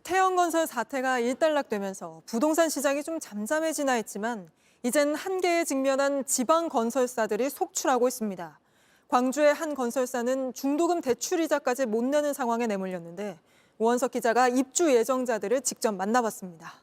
태형건설 사태가 일단락되면서 부동산 시장이 좀 잠잠해지나 했지만 이젠 한계에 직면한 지방 건설사들이 속출하고 있습니다. 광주의 한 건설사는 중도금 대출이자까지 못 내는 상황에 내몰렸는데 오원석 기자가 입주 예정자들을 직접 만나봤습니다.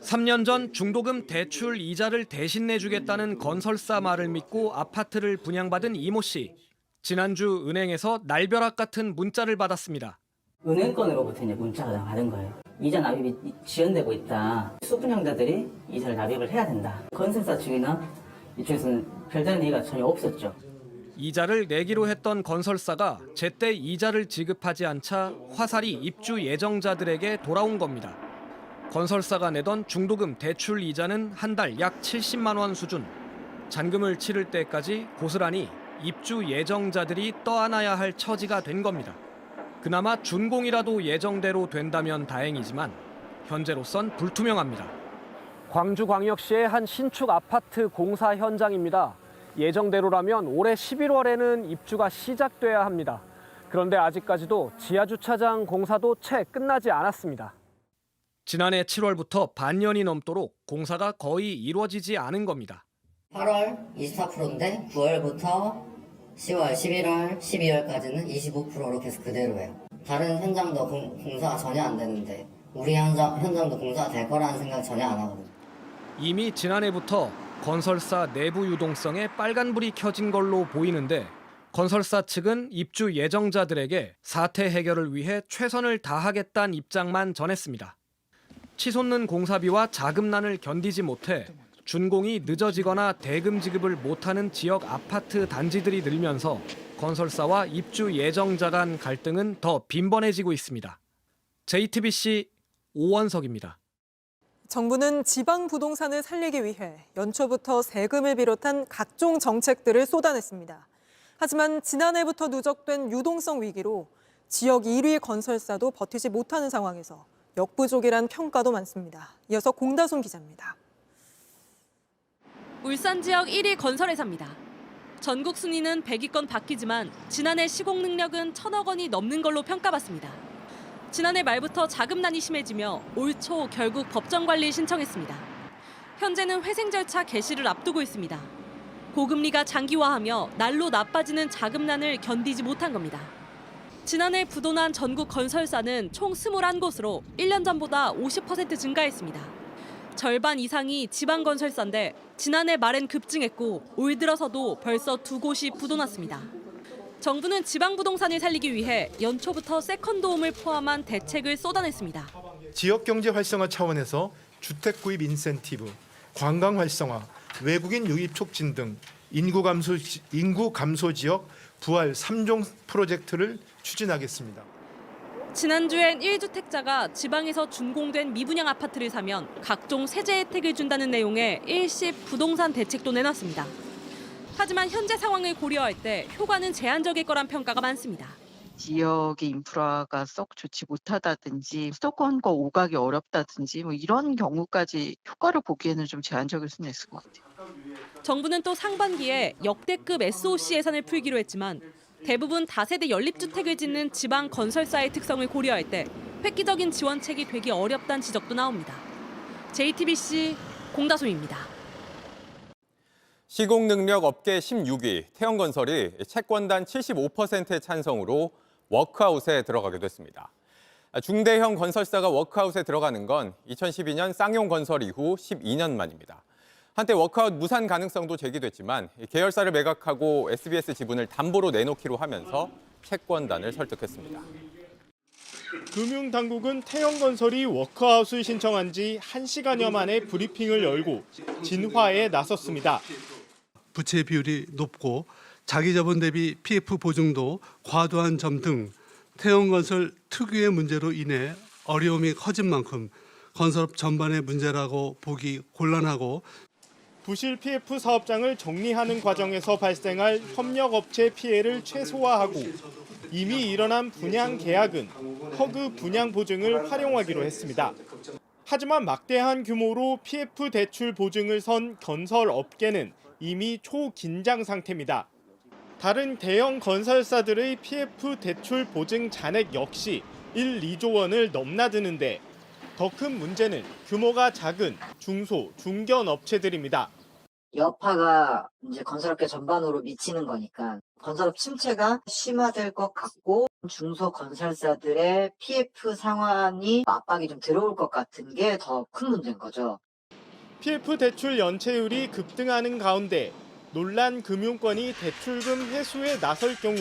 3년 전 중도금 대출 이자를 대신 내주겠다는 건설사 말을 믿고 아파트를 분양받은 이모 씨. 지난주 은행에서 날벼락 같은 문자를 받았습니다. 은행권으로부터 이제 문자가 받은 거예요. 이자 납입이 지연되고 있다. 수분양자들이 이자를 납입을 해야 된다. 건설사 측이나 이쪽에서는 별다른 얘기가 전혀 없었죠. 이자를 내기로 했던 건설사가 제때 이자를 지급하지 않자 화살이 입주 예정자들에게 돌아온 겁니다. 건설사가 내던 중도금 대출 이자는 한 달 약 70만 원 수준. 잔금을 치를 때까지 고스란히 입주 예정자들이 떠안아야 할 처지가 된 겁니다. 그나마 준공이라도 예정대로 된다면 다행이지만 현재로선 불투명합니다. 광주광역시의 한 신축 아파트 공사 현장입니다. 예정대로라면 올해 11월에는 입주가 시작돼야 합니다. 그런데 아직까지도 지하주차장 공사도 채 끝나지 않았습니다. 지난해 7월부터 반년이 넘도록 공사가 거의 이루어지지 않은 겁니다. 8월 24%인데 9월부터 10월, 11월, 12월까지는 25%로 계속 그대로예요. 다른 현장도 공사가 전혀 안 되는데 우리 현장도 공사가 될 거라는 생각 전혀 안 하거든요. 이미 지난해부터 건설사 내부 유동성에 빨간불이 켜진 걸로 보이는데 건설사 측은 입주 예정자들에게 사태 해결을 위해 최선을 다하겠다는 입장만 전했습니다. 치솟는 공사비와 자금난을 견디지 못해 준공이 늦어지거나 대금 지급을 못하는 지역 아파트 단지들이 늘면서 건설사와 입주 예정자 간 갈등은 더 빈번해지고 있습니다. JTBC 오원석입니다. 정부는 지방 부동산을 살리기 위해 연초부터 세금을 비롯한 각종 정책들을 쏟아냈습니다. 하지만 지난해부터 누적된 유동성 위기로 지역 1위 건설사도 버티지 못하는 상황에서 역부족이란 평가도 많습니다. 이어서 공다솜 기자입니다. 울산 지역 1위 건설회사입니다. 전국 순위는 100위권 바뀌지만 지난해 시공 능력은 1,000억 원이 넘는 걸로 평가받습니다. 지난해 말부터 자금난이 심해지며 올 초 결국 법정 관리 신청했습니다. 현재는 회생 절차 개시를 앞두고 있습니다. 고금리가 장기화하며 날로 나빠지는 자금난을 견디지 못한 겁니다. 지난해 부도난 전국 건설사는 총 21곳으로 1년 전보다 50% 증가했습니다. 절반 이상이 지방 건설사인데 지난해 말엔 급증했고 올 들어서도 벌써 2곳이 부도났습니다. 정부는 지방 부동산을 살리기 위해 연초부터 세컨드홈을 포함한 대책을 쏟아냈습니다. 지역 경제 활성화 차원에서 주택 구입 인센티브, 관광 활성화, 외국인 유입 촉진 등 인구 감소 지역 부활 3종 프로젝트를 추진하겠습니다. 지난주엔 1주택자가 지방에서 준공된 미분양 아파트를 사면 각종 세제 혜택을 준다는 내용의 일시 부동산 대책도 내놨습니다. 하지만 현재 상황을 고려할 때 효과는 제한적일 거란 평가가 많습니다. 지역의 인프라가 썩 좋지 못하다든지 수도권과 오가기 어렵다든지 이런 경우까지 효과를 보기에는 좀 제한적일 수는 있을 것 같아요. 정부는 또 상반기에 역대급 SOC 예산을 풀기로 했지만 대부분 다세대 연립주택을 짓는 지방 건설사의 특성을 고려할 때 획기적인 지원책이 되기 어렵다는 지적도 나옵니다. JTBC 공다솜입니다. 시공능력 업계 16위 태형건설이 채권단 75%의 찬성으로 워크아웃에 들어가게 됐습니다. 중대형 건설사가 워크아웃에 들어가는 건 2012년 쌍용건설 이후 12년 만입니다. 한때 워크아웃 무산 가능성도 제기됐지만 계열사를 매각하고 SBS 지분을 담보로 내놓기로 하면서 채권단을 설득했습니다. 금융당국은 태형건설이 워크아웃을 신청한 지 1시간여 만에 브리핑을 열고 진화에 나섰습니다. 부채 비율이 높고 자기 자본 대비 PF 보증도 과도한 점 등 태형건설 특유의 문제로 인해 어려움이 커진 만큼 건설업 전반의 문제라고 보기 곤란하고 부실 PF 사업장을 정리하는 과정에서 발생할 협력업체 피해를 최소화하고 이미 일어난 분양 계약은 허그 분양 보증을 활용하기로 했습니다. 하지만 막대한 규모로 PF 대출 보증을 선 건설업계는 이미 초긴장 상태입니다. 다른 대형 건설사들의 PF 대출 보증 잔액 역시 1, 2조 원을 넘나드는데 더 큰 문제는 규모가 작은 중소, 중견 업체들입니다. 여파가 이제 건설업계 전반으로 미치는 거니까 건설업 침체가 심화될 것 같고 중소 건설사들의 PF 상환이 압박이 좀 들어올 것 같은 게 더 큰 문제인 거죠. PF 대출 연체율이 급등하는 가운데 논란 금융권이 대출금 회수에 나설 경우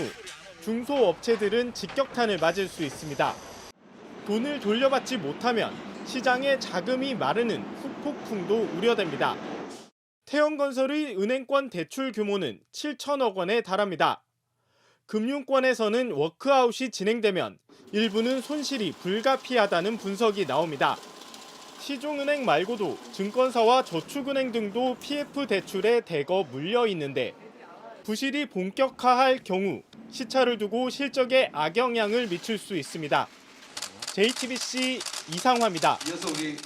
중소업체들은 직격탄을 맞을 수 있습니다. 돈을 돌려받지 못하면 시장에 자금이 마르는 후폭풍도 우려됩니다. 태형건설의 은행권 대출 규모는 7천억 원에 달합니다. 금융권에서는 워크아웃이 진행되면 일부는 손실이 불가피하다는 분석이 나옵니다. 시중은행 말고도 증권사와 저축은행 등도 PF 대출에 대거 물려 있는데 부실이 본격화할 경우 시차를 두고 실적에 악영향을 미칠 수 있습니다. JTBC 이상화입니다. 이어서 우리